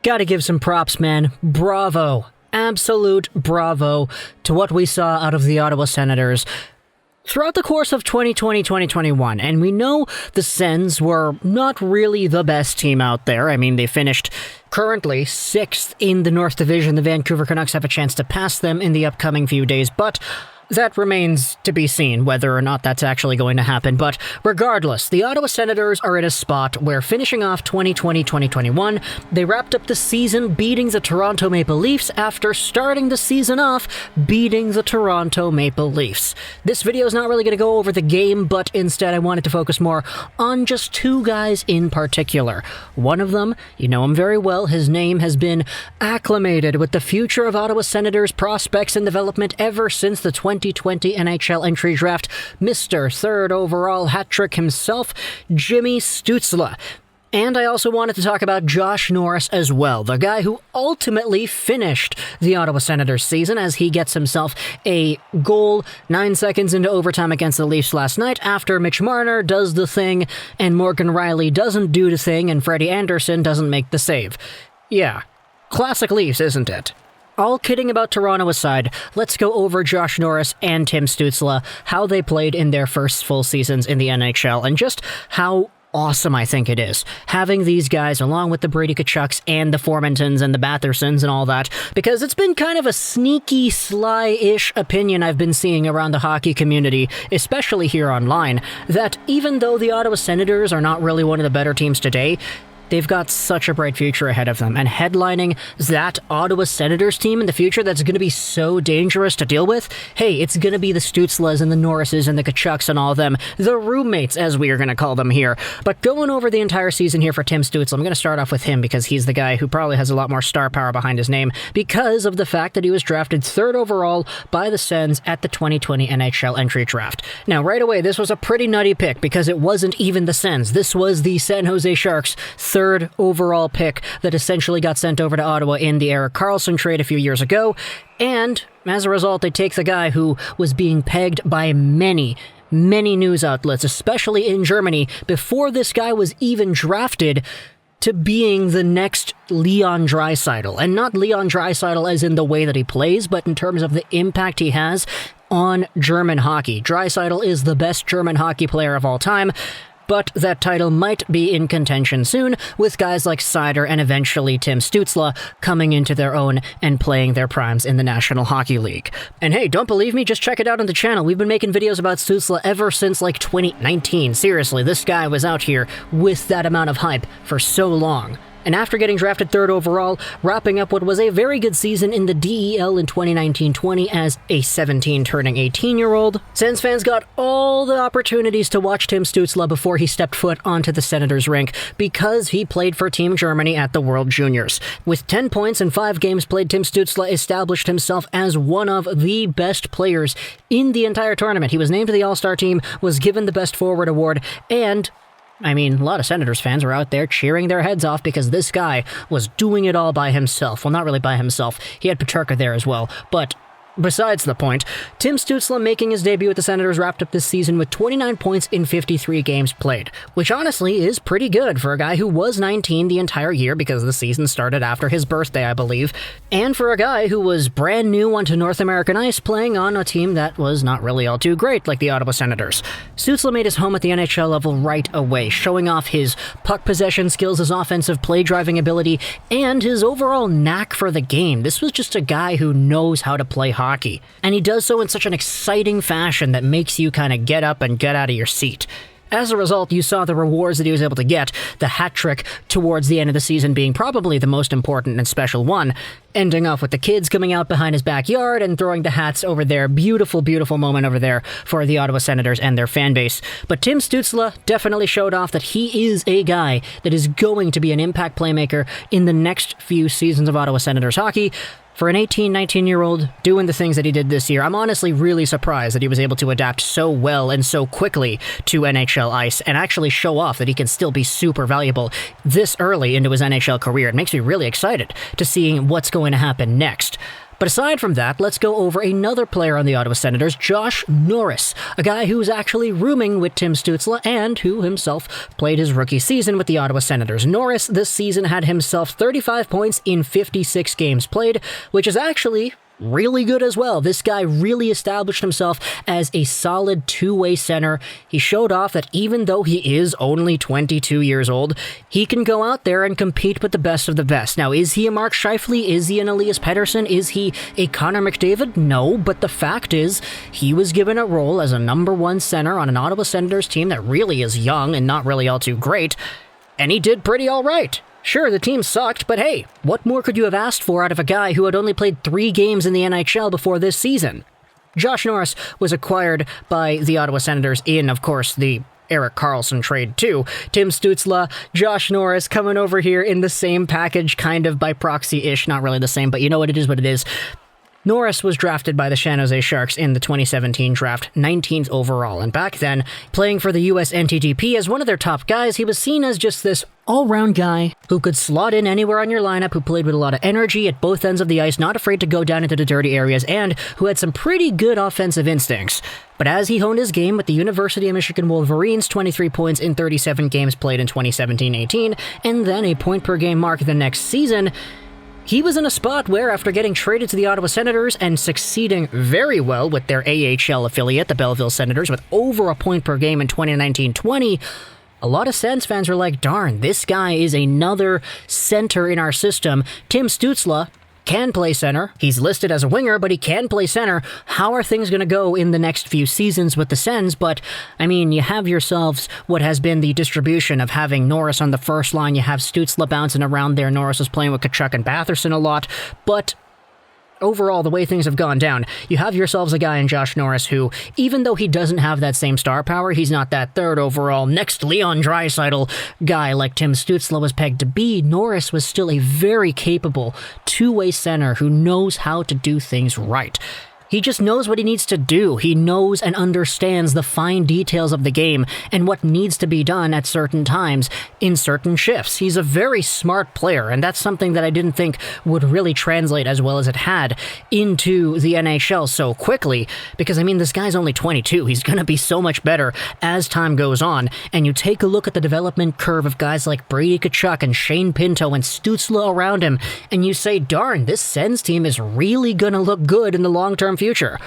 Gotta give some props, man. Bravo. Absolute bravo to what we saw out of the Ottawa Senators throughout the course of 2020-2021, and we know the Sens were not really the best team out there. I mean, they finished currently 6th in the North Division. The Vancouver Canucks have a chance to pass them in the upcoming few days, but that remains to be seen whether or not that's actually going to happen. But regardless, the Ottawa Senators are in a spot where, finishing off 2020-2021, they wrapped up the season beating the Toronto Maple Leafs after starting the season off beating the Toronto Maple Leafs. This video is not really going to go over the game, but instead I wanted to focus more on just two guys in particular. One of them, you know him very well. His name has been acclimated with the future of Ottawa Senators prospects and development ever since the 2020 NHL entry draft. Mr. Third overall hat trick himself, Jimmy Stutzle. And I also wanted to talk about Josh Norris as well, the guy who ultimately finished the Ottawa Senators season as he gets himself a goal 9 seconds into overtime against the Leafs last night after Mitch Marner does the thing and Morgan Rielly doesn't do the thing and Freddie Anderson doesn't make the save. Yeah, classic Leafs, isn't it? All kidding about Toronto aside, let's go over Josh Norris and Tim Stutzle, how they played in their first full seasons in the NHL, and just how awesome I think it is having these guys along with the Brady Tkachuks and the Formentons and the Bathersons and all that, because it's been kind of a sneaky, sly-ish opinion I've been seeing around the hockey community, especially here online, that even though the Ottawa Senators are not really one of the better teams today, they've got such a bright future ahead of them, and headlining that Ottawa Senators team in the future that's going to be so dangerous to deal with, hey, it's going to be the Stutzles and the Norrises and the Tkachuks and all of them, the roommates as we are going to call them here. But going over the entire season here for Tim Stutzle, I'm going to start off with him because he's the guy who probably has a lot more star power behind his name because of the fact that he was drafted 3rd overall by the Sens at the 2020 NHL entry draft. Now, right away, this was a pretty nutty pick because it wasn't even the Sens. This was the San Jose Sharks' 3rd overall pick that essentially got sent over to Ottawa in the Erik Karlsson trade a few years ago, and as a result, they take the guy who was being pegged by many news outlets, especially in Germany, before this guy was even drafted, to being the next Leon Draisaitl. And not Leon Draisaitl as in the way that he plays, but in terms of the impact he has on German hockey. Draisaitl is the best German hockey player of all time, but that title might be in contention soon, with guys like Seider and eventually Tim Stutzle coming into their own and playing their primes in the National Hockey League. And hey, don't believe me? Just check it out on the channel. We've been making videos about Stutzle ever since like 2019. Seriously, this guy was out here with that amount of hype for so long. And after getting drafted 3rd overall, wrapping up what was a very good season in the DEL in 2019-20 as a 17-turning 18-year-old, Sens fans got all the opportunities to watch Tim Stutzle before he stepped foot onto the Senators rink because he played for Team Germany at the World Juniors. With 10 points in 5 games played, Tim Stutzle established himself as one of the best players in the entire tournament. He was named to the All-Star team, was given the Best Forward award, and I mean, a lot of Senators fans were out there cheering their heads off because this guy was doing it all by himself. Well, not really by himself. He had Peterka there as well, but besides the point, Tim Stutzle making his debut with the Senators wrapped up this season with 29 points in 53 games played, which honestly is pretty good for a guy who was 19 the entire year because the season started after his birthday, I believe, and for a guy who was brand new onto North American ice playing on a team that was not really all too great like the Ottawa Senators. Stutzle made his home at the NHL level right away, showing off his puck possession skills, his offensive play driving ability, and his overall knack for the game. This was just a guy who knows how to play hockey, and he does so in such an exciting fashion that makes you kind of get up and get out of your seat. As a result, you saw the rewards that he was able to get, the hat trick towards the end of the season being probably the most important and special one, ending off with the kids coming out behind his backyard and throwing the hats over there. Beautiful, beautiful moment over there for the Ottawa Senators and their fan base. But Tim Stutzle definitely showed off that he is a guy that is going to be an impact playmaker in the next few seasons of Ottawa Senators hockey. For an 18, 19-year-old doing the things that he did this year, I'm honestly really surprised that he was able to adapt so well and so quickly to NHL ice and actually show off that he can still be super valuable this early into his NHL career. It makes me really excited to see what's going to happen next. But aside from that, let's go over another player on the Ottawa Senators, Josh Norris, a guy who was actually rooming with Tim Stutzle and who himself played his rookie season with the Ottawa Senators. Norris this season had himself 35 points in 56 games played, which is actually really good as well. This guy really established himself as a solid two-way center. He showed off that even though he is only 22 years old, he can go out there and compete with the best of the best. Now, is he a Mark Scheifele? Is he an Elias Pettersson? Is he a Connor McDavid? No, but the fact is, he was given a role as a number one center on an Ottawa Senators team that really is young and not really all too great, and he did pretty all right. Sure, the team sucked, but hey, what more could you have asked for out of a guy who had only played 3 games in the NHL before this season? Josh Norris was acquired by the Ottawa Senators in, of course, the Erik Karlsson trade too. Tim Stutzle, Josh Norris coming over here in the same package, kind of by proxy-ish, not really the same, but you know what it is. Norris was drafted by the San Jose Sharks in the 2017 draft, 19th overall, and back then, playing for the US NTDP as one of their top guys, he was seen as just this all-round guy who could slot in anywhere on your lineup, who played with a lot of energy at both ends of the ice, not afraid to go down into the dirty areas, and who had some pretty good offensive instincts. But as he honed his game with the University of Michigan Wolverines, 23 points in 37 games played in 2017-18, and then a point-per-game mark the next season, he was in a spot where, after getting traded to the Ottawa Senators and succeeding very well with their AHL affiliate, the Belleville Senators, with over a point per game in 2019-20, a lot of Sens fans were like, darn, this guy is another center in our system. Tim Stutzle can play center. He's listed as a winger, but he can play center. How are things going to go in the next few seasons with the Sens? But, I mean, you have yourselves what has been the distribution of having Norris on the first line. You have Stutzle bouncing around there. Norris is playing with Tkachuk and Batherson a lot. But overall, the way things have gone down, you have yourselves a guy in Josh Norris who, even though he doesn't have that same star power, he's not that third overall, next Leon Draisaitl guy like Tim Stutzle was pegged to be. Norris was still a very capable two-way center who knows how to do things right. He just knows what he needs to do. He knows and understands the fine details of the game and what needs to be done at certain times in certain shifts. He's a very smart player, and that's something that I didn't think would really translate as well as it had into the NHL so quickly, because, I mean, this guy's only 22. He's going to be so much better as time goes on, and you take a look at the development curve of guys like Brady Tkachuk and Shane Pinto and Stutzle around him, and you say, darn, this Sens team is really going to look good in the long-term future.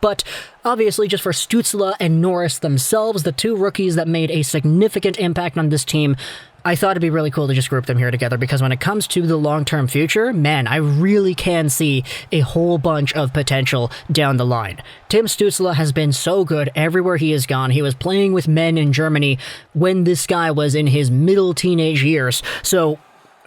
But obviously, just for Stutzle and Norris themselves, the two rookies that made a significant impact on this team, I thought it'd be really cool to just group them here together, because when it comes to the long-term future, man, I really can see a whole bunch of potential down the line. Tim Stutzle has been so good everywhere he has gone. He was playing with men in Germany when this guy was in his middle teenage years, so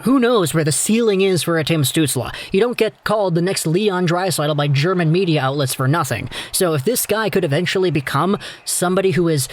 who knows where the ceiling is for a Tim Stutzle? You don't get called the next Leon Draisaitl by German media outlets for nothing. So if this guy could eventually become somebody who is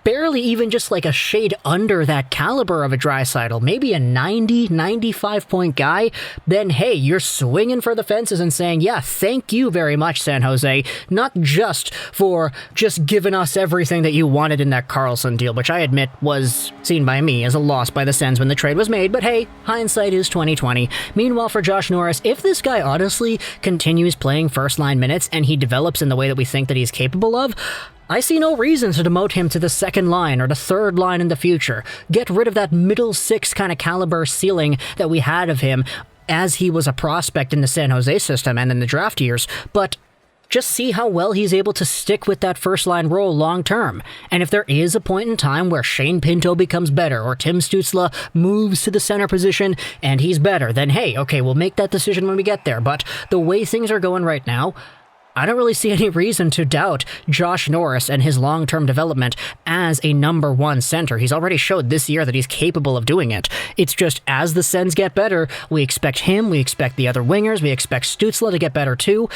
barely even just like a shade under that caliber of a Draisaitl, maybe a 90, 95 point guy, then hey, you're swinging for the fences and saying, yeah, thank you very much, San Jose, not just for just giving us everything that you wanted in that Karlsson deal, which I admit was seen by me as a loss by the Sens when the trade was made, but hey, hindsight is 2020. Meanwhile, for Josh Norris, if this guy honestly continues playing first line minutes and he develops in the way that we think that he's capable of, I see no reason to demote him to the second line or the third line in the future. Get rid of that middle six kind of caliber ceiling that we had of him as he was a prospect in the San Jose system and in the draft years, but just see how well he's able to stick with that first line role long term. And if there is a point in time where Shane Pinto becomes better or Tim Stutzle moves to the center position and he's better, then hey, okay, we'll make that decision when we get there. But the way things are going right now, I don't really see any reason to doubt Josh Norris and his long-term development as a number one center. He's already showed this year that he's capable of doing it. It's just as the Sens get better, we expect him, we expect the other wingers, we expect Stutzle to get better too.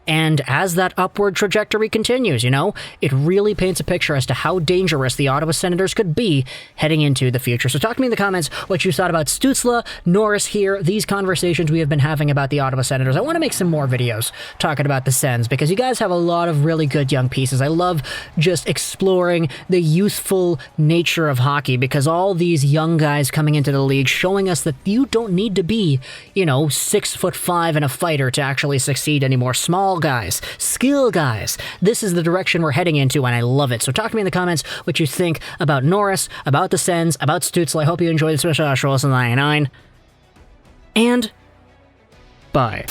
And as that upward trajectory continues, it really paints a picture as to how dangerous the Ottawa Senators could be heading into the future. So talk to me in the comments what you thought about Stutzle, Norris here, these conversations we have been having about the Ottawa Senators. I want to make some more videos talking about the Sens because you guys have a lot of really good young pieces. I love just exploring the youthful nature of hockey because all these young guys coming into the league showing us that you don't need to be, 6'5" and a fighter to actually succeed anymore. Small guys, skill guys. This is the direction we're heading into, and I love it. So talk to me in the comments what you think about Norris, about the Sens, about Stutzle. I hope you enjoyed this special 99. And bye.